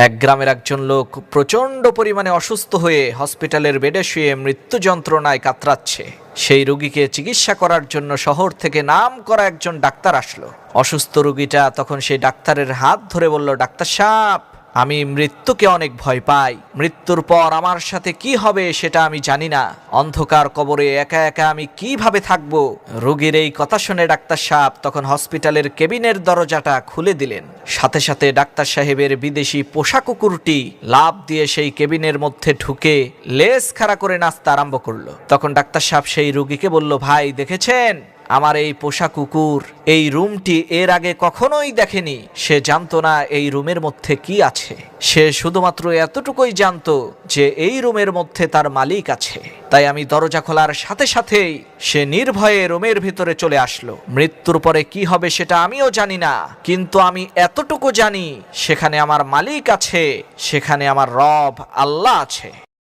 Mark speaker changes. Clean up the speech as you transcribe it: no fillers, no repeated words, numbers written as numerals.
Speaker 1: এক গ্রামের একজন লোক প্রচণ্ড পরিমাণে অসুস্থ হয়ে হসপিটালের বেডে শুয়ে মৃত্যু যন্ত্রণায় কাতরাচ্ছে। সেই রোগীকে চিকিৎসা করার জন্য শহর থেকে নামকরা একজন ডাক্তার আসলো। অসুস্থ রোগীটা তখন সেই ডাক্তারের হাত ধরে বলল, ডাক্তার সাহেব, আমি মৃত্যুকে অনেক ভয় পাই। মৃত্যুর পর আমার সাথে কি হবে সেটা আমি জানি না। অন্ধকার কবরে একা একা আমি কিভাবে থাকব? রোগীর এই কথা শুনে ডাক্তার সাহেব তখন হসপিটালের কেবিনের দরজাটা খুলে দিলেন। সাথে সাথে ডাক্তার সাহেবের বিদেশি পোষা কুকুরটি লাফ দিয়ে সেই কেবিনের মধ্যে ঢুকে লেজ খাড়া করে নাচতে আরম্ভ করলো। তখন ডাক্তার সাহেব সেই রোগীকে বলল, ভাই দেখেছেন, আমার এই পোষা কুকুর এই রুমটি এর আগে কখনোই দেখেনি। সে জানতো না এই রুমের মধ্যে কি আছে। সে শুধুমাত্র এতটুকুই জানতো যে এই রুমের মধ্যে তার মালিক আছে। তাই আমি দরজা খোলার সাথে সাথেই সে নির্ভয়ে রুমের ভিতরে চলে আসলো। মৃত্যুর পরে কি হবে সেটা আমিও জানি না, কিন্তু আমি এতটুকু জানি সেখানে আমার মালিক আছে, সেখানে আমার রব আল্লাহ আছে।